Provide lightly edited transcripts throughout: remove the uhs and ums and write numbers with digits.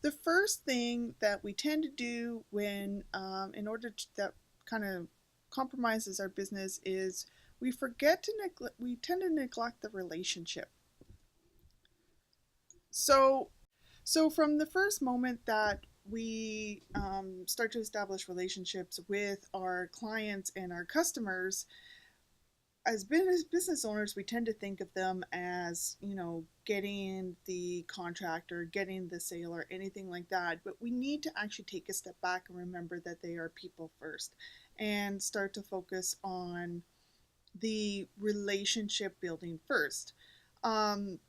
The first thing that we tend to do when, in order to, that kind of compromises our business is we tend to neglect the relationship. So, so from the first moment that we start to establish relationships with our clients and our customers, as business owners, we tend to think of them as, getting the contract or getting the sale or anything like that. But we need to actually take a step back and remember that they are people first and start to focus on the relationship building first. Um,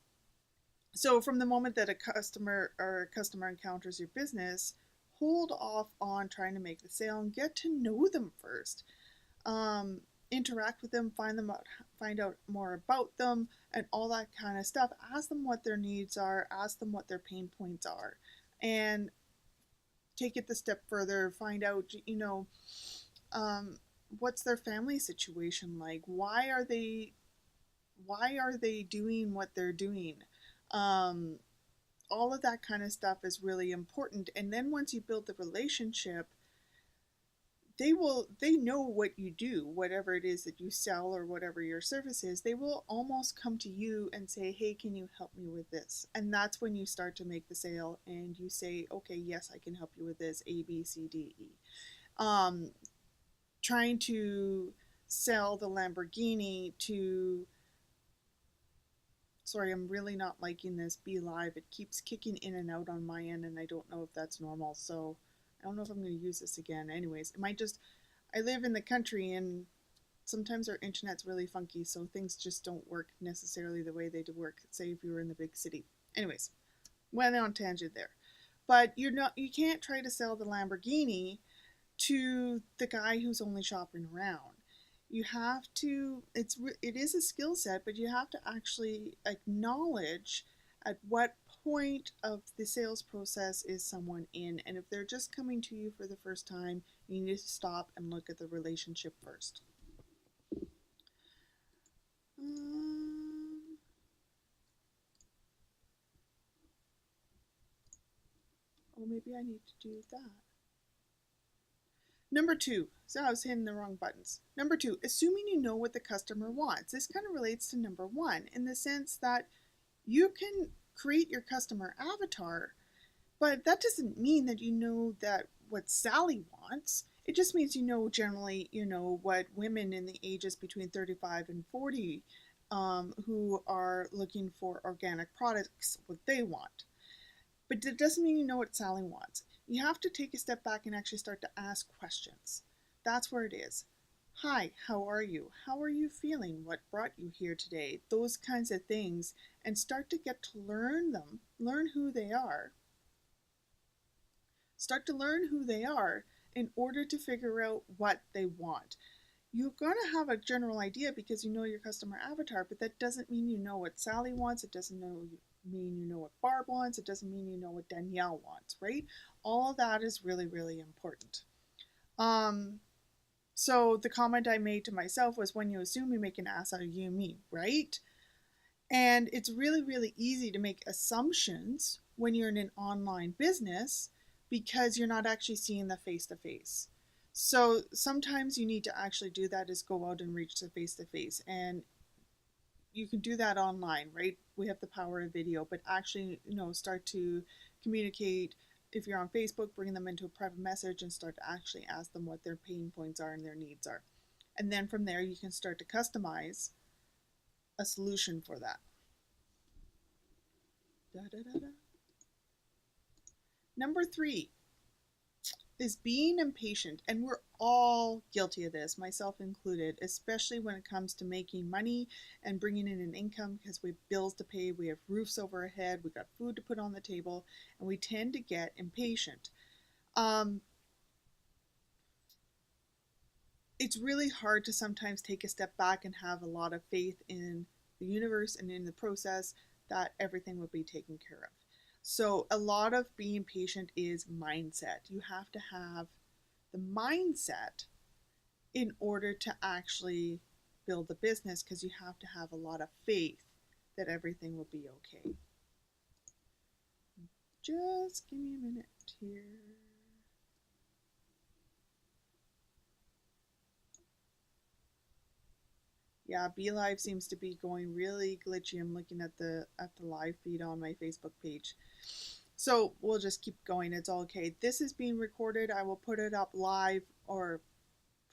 so from the moment that a customer encounters your business, hold off on trying to make the sale and get to know them first. um, Interact with them, find out more about them, and all that kind of stuff. Ask them what their needs are, ask them what their pain points are, and take it the step further. Find out, um, what's their family situation like? Why are they doing what they're doing? Um, all of that kind of stuff is really important. And then once you build the relationship, they know what you do, whatever it is that you sell or whatever your service is. They will almost come to you and say, hey, can you help me with this? And that's when you start to make the sale and you say, okay, yes, I can help you with this, A, B, C, D, E. um, Trying to sell the Lamborghini to, sorry, I'm really not liking this Be Live. It keeps kicking in and out on my end and I don't know if that's normal, so I don't know if I'm going to use this again. Anyways, it might just, I live in the country and sometimes our internet's really funky, so things just don't work necessarily the way they do work, say if you were in the big city. Anyways, went on tangent there. But you can't try to sell the Lamborghini to the guy who's only shopping around. You have to, it is a skill set, but you have to actually acknowledge at what point of the sales process is someone in, and if they're just coming to you for the first time, you need to stop and look at the relationship first. Um, oh, maybe I need to do that. Number two, so I was hitting the wrong buttons. Number two, assuming you know what the customer wants. This kind of relates to number one in the sense that you can create your customer avatar, but that doesn't mean that you know that what Sally wants. It just means generally, what women in the ages between 35 and 40 who are looking for organic products, what they want. But it doesn't mean you know what Sally wants. You have to take a step back and actually start to ask questions. That's where it is. Hi, how are you? How are you feeling? What brought you here today? Those kinds of things, and start to get to learn them, learn who they are. Start to learn who they are in order to figure out what they want. You're going to have a general idea because you know your customer avatar, but that doesn't mean you know what Sally wants. It doesn't mean you know what Barb wants. It doesn't mean you know what Danielle wants, right? All of that is really, really important. Um, so the comment I made to myself was, when you assume, you make an ass out of you and me, right? And it's really, really easy to make assumptions when you're in an online business because you're not actually seeing the face to face. So sometimes you need to actually do that, is go out and reach the face to face. And you can do that online, right? We have the power of video, but actually, start to communicate. If you're on Facebook, bring them into a private message and start to actually ask them what their pain points are and their needs are. And then from there, you can start to customize a solution for that. Da, da, da, da. Number three is being impatient. And we're all guilty of this, myself included, especially when it comes to making money and bringing in an income, because we have bills to pay, we have roofs over our head, we got food to put on the table, and we tend to get impatient. It's really hard to sometimes take a step back and have a lot of faith in the universe and in the process that everything will be taken care of. So a lot of being patient is mindset. You have to have the mindset in order to actually build the business, because you have to have a lot of faith that everything will be okay. Just give me a minute here. Yeah, BeLive seems to be going really glitchy. I'm looking at the live feed on my Facebook page. So we'll just keep going. It's all okay. This is being recorded. I will put it up live or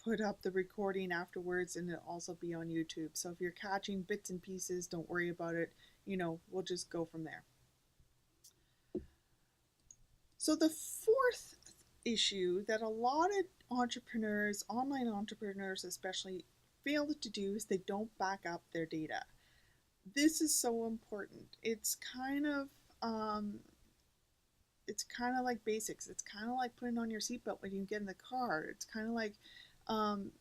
put up the recording afterwards, and it'll also be on YouTube. So if you're catching bits and pieces, don't worry about it. We'll just go from there. So the fourth issue that a lot of entrepreneurs, online entrepreneurs especially, fail to do is they don't back up their data. This is so important. It's kind of like basics. It's kind of like putting on your seatbelt when you get in the car. It's kind of like um,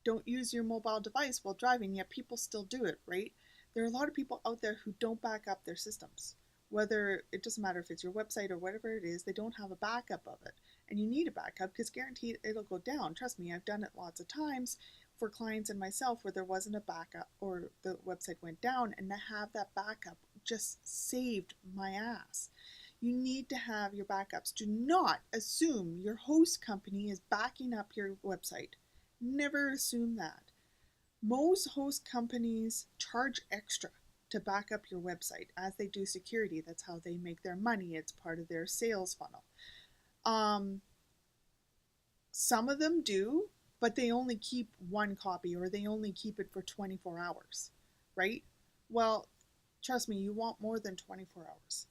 don't use your mobile device while driving, yet people still do it, right? There are a lot of people out there who don't back up their systems. Whether it doesn't matter if it's your website or whatever it is, they don't have a backup of it. And you need a backup because guaranteed it'll go down. Trust me, I've done it lots of times for clients and myself where there wasn't a backup or the website went down, and to have that backup just saved my ass. You need to have your backups. Do not assume your host company is backing up your website. Never assume that. Most host companies charge extra to back up your website as they do security. That's how they make their money. It's part of their sales funnel. Some of them do, but they only keep one copy or they only keep it for 24 hours, right? Well, trust me, you want more than 24 hours.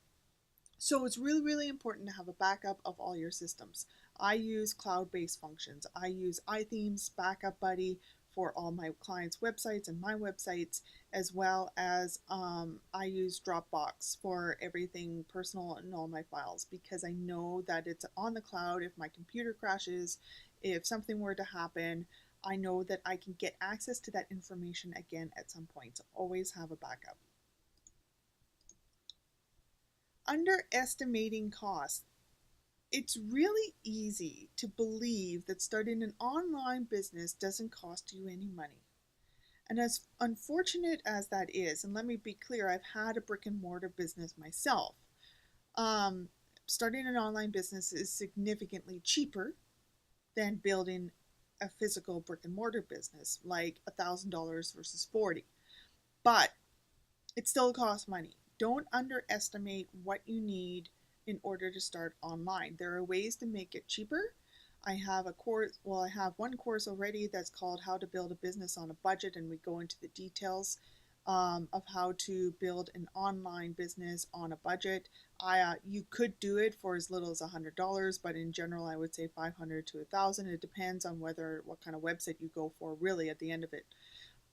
So it's really, really important to have a backup of all your systems. I use cloud-based functions. I use iThemes, Backup Buddy for all my clients' websites and my websites, as well as I use Dropbox for everything personal and all my files because I know that it's on the cloud. If my computer crashes, if something were to happen, I know that I can get access to that information again at some point. So always have a backup. Underestimating costs. It's really easy to believe that starting an online business doesn't cost you any money. And as unfortunate as that is, and let me be clear, I've had a brick and mortar business myself. Um, Starting an online business is significantly cheaper than building a physical brick and mortar business, like $1,000 versus 40. But it still costs money. Don't underestimate what you need in order to start online. There are ways to make it cheaper. I have I have one course already that's called How to Build a Business on a Budget, and we go into the details of how to build an online business on a budget. You could do it for as little as $100, but in general, I would say 500 to 1,000. It depends on what kind of website you go for, really, at the end of it.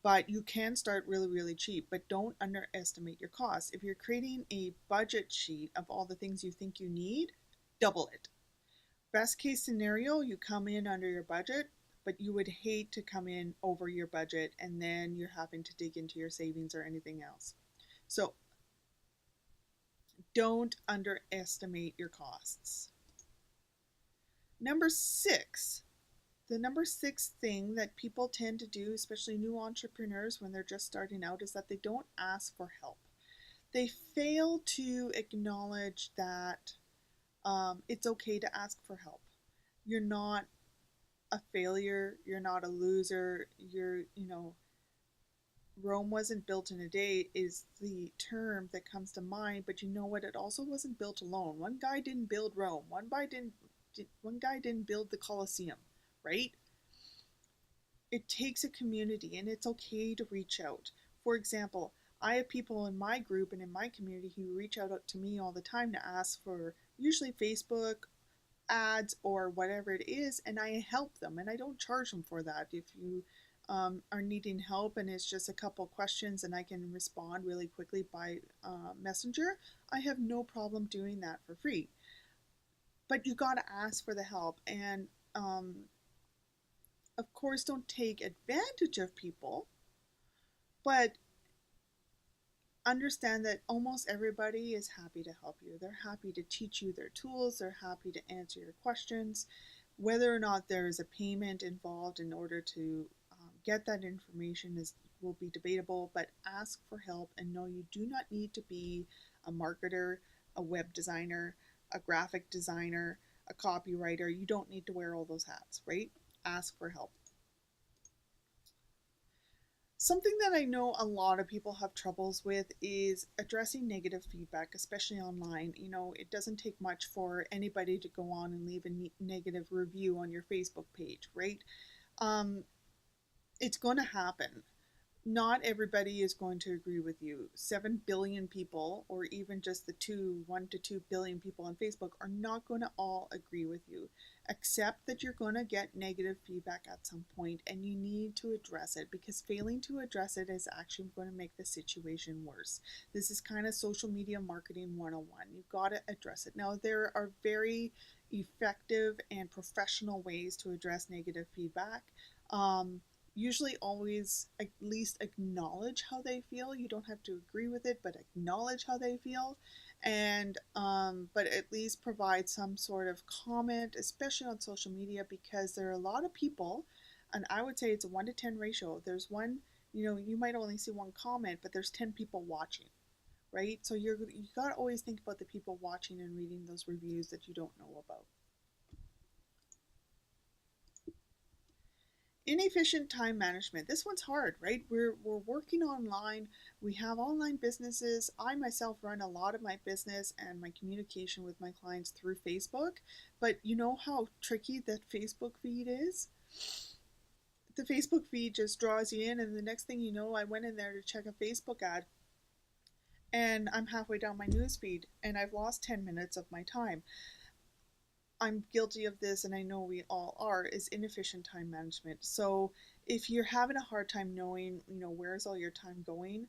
But you can start really, really cheap, but don't underestimate your costs. If you're creating a budget sheet of all the things you think you need, double it. Best case scenario, you come in under your budget, but you would hate to come in over your budget and then you're having to dig into your savings or anything else. So don't underestimate your costs. Number six, the number six thing that people tend to do, especially new entrepreneurs when they're just starting out, is that they don't ask for help. They fail to acknowledge that it's okay to ask for help. You're not a failure. You're not a loser. Rome wasn't built in a day is the term that comes to mind, but you know what? It also wasn't built alone. One guy didn't build Rome. One guy didn't build the Colosseum, right? It takes a community and it's okay to reach out. For example, I have people in my group and in my community who reach out to me all the time to ask for usually Facebook ads or whatever it is, and I help them and I don't charge them for that. If you are needing help and it's just a couple questions and I can respond really quickly by messenger, I have no problem doing that for free. But you got to ask for the help, and of course, don't take advantage of people, but understand that almost everybody is happy to help you. They're happy to teach you their tools, they're happy to answer your questions. Whether or not there is a payment involved in order to get that information will be debatable, but ask for help and know you do not need to be a marketer. a web designer, a graphic designer, a copywriter. You don't need to wear all those hats, right? Ask for help. Something that I know a lot of people have troubles with is addressing negative feedback, especially online. It doesn't take much for anybody to go on and leave a negative review on your Facebook page, right? Um, it's going to happen. Not everybody is going to agree with you. 7 billion people, or even just the 1 to 2 billion people on Facebook, are not going to all agree with you. Accept that you're going to get negative feedback at some point and you need to address it, because failing to address it is actually going to make the situation worse. This is kind of social media marketing 101. You've got to address it. Now, there are very effective and professional ways to address negative feedback. Usually always at least acknowledge how they feel. You don't have to agree with it, but acknowledge how they feel. And but at least provide some sort of comment, especially on social media, because there are a lot of people, and I would say it's a 1 to 10 ratio. There's one, you might only see one comment, but there's 10 people watching, right? So you got to always think about the people watching and reading those reviews that you don't know about. Inefficient time management. This one's hard, right? We're working online. We have online businesses. I myself run a lot of my business and my communication with my clients through Facebook. But you know how tricky that Facebook feed is? The Facebook feed just draws you in, and the next thing you know, I went in there to check a Facebook ad, and I'm halfway down my news feed, and I've lost 10 minutes of my time. I'm guilty of this, and I know we all are, is inefficient time management. So if you're having a hard time knowing, where's all your time going,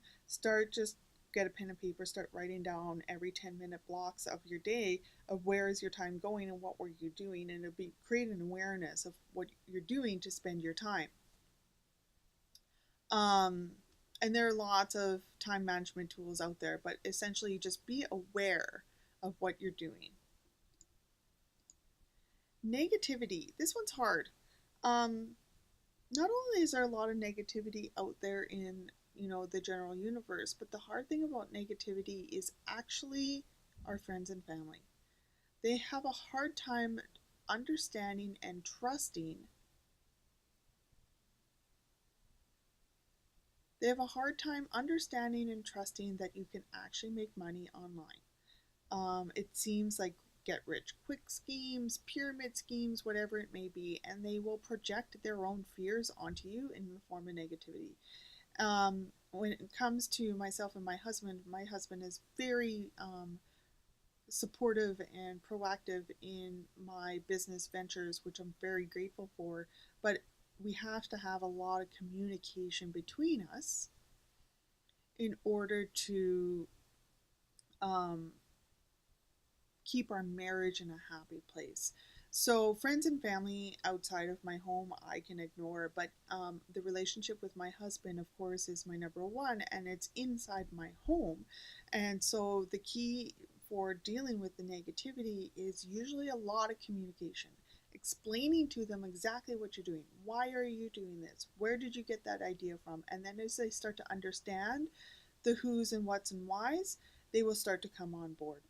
just get a pen and paper, start writing down every 10-minute blocks of your day of where is your time going and what were you doing, and it'll be create an awareness of what you're doing to spend your time. Um, and there are lots of time management tools out there, but essentially just be aware of what you're doing. Negativity. This one's hard. Um, Not only is there a lot of negativity out there in, the general universe, but the hard thing about negativity is actually our friends and family. They have a hard time understanding and trusting. They have a hard time understanding and trusting that you can actually make money online. It seems like get rich quick schemes, pyramid schemes, whatever it may be, and they will project their own fears onto you in the form of negativity. When it comes to myself and my husband is very supportive and proactive in my business ventures, which I'm very grateful for. But we have to have a lot of communication between us in order to um, keep our marriage in a happy place. So, friends and family outside of my home, I can ignore, but the relationship with my husband, of course, is my number one, and it's inside my home. And so, the key for dealing with the negativity is usually a lot of communication, explaining to them exactly what you're doing. Why are you doing this? Where did you get that idea from? And then as they start to understand the who's and what's and whys, they will start to come on board.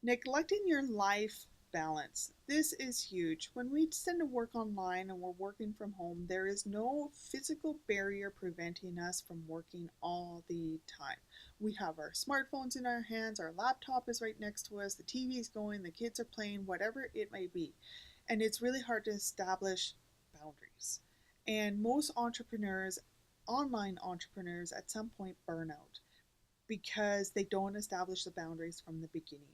Neglecting your life balance. This is huge. When we tend to work online and we're working from home, there is no physical barrier preventing us from working all the time. We have our smartphones in our hands, our laptop is right next to us, the TV is going, the kids are playing, whatever it may be. And it's really hard to establish boundaries. And most entrepreneurs, online entrepreneurs, at some point burn out because they don't establish the boundaries from the beginning.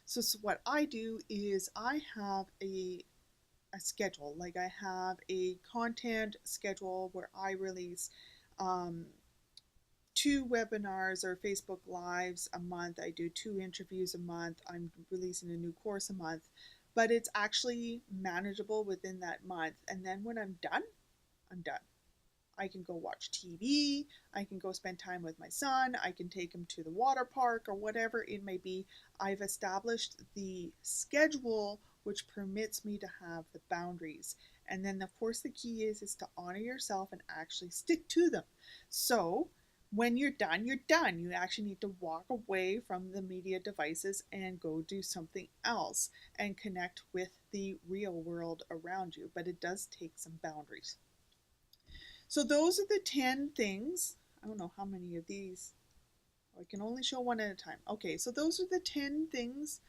So what I do is I have a schedule. Like I have a content schedule where I release um, 2 webinars or Facebook Lives a month. I do 2 interviews a month. I'm releasing a new course a month. But it's actually manageable within that month. And then when I'm done, I'm done. I can go watch TV, I can go spend time with my son, I can take him to the water park or whatever it may be. I've established the schedule which permits me to have the boundaries. And then of course the key is to honor yourself and actually stick to them. So when you're done, you're done. You actually need to walk away from the media devices and go do something else and connect with the real world around you. But it does take some boundaries. So, those are the 10 things. I don't know how many of these. I can only show one at a time. Okay, so those are the 10 things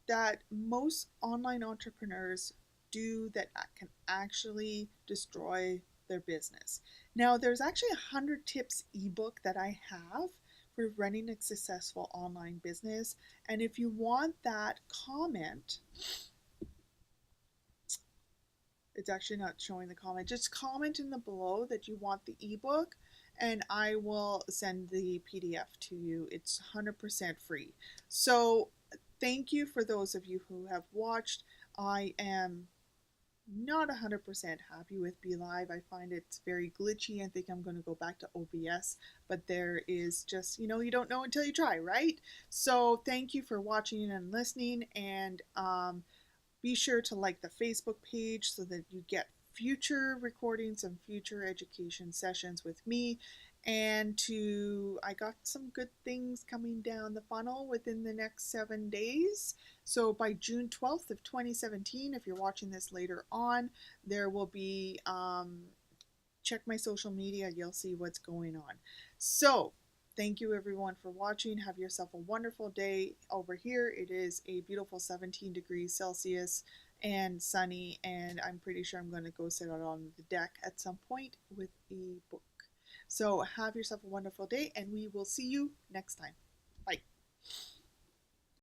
that most online entrepreneurs do that can actually destroy their business. Now, there's actually a 100 tips ebook that I have for running a successful online business. And if you want that, comment. It's actually not showing the comment. Just comment in the below that you want the ebook and I will send the PDF to you. It's 100% free. So, thank you for those of you who have watched. I am not 100% happy with BeLive. I find it's very glitchy. I think I'm going to go back to OBS, but there is just, you don't know until you try, right? So, thank you for watching and listening, and be sure to like the Facebook page so that you get future recordings and future education sessions with me. And I got some good things coming down the funnel within the next 7 days. So by June 12th of 2017, if you're watching this later on, there will be, check my social media, you'll see what's going on. So thank you everyone for watching. Have yourself a wonderful day. Over here it is a beautiful 17 degrees Celsius and sunny, and I'm pretty sure I'm going to go sit out on the deck at some point with a book. So have yourself a wonderful day, and we will see you next time. Bye.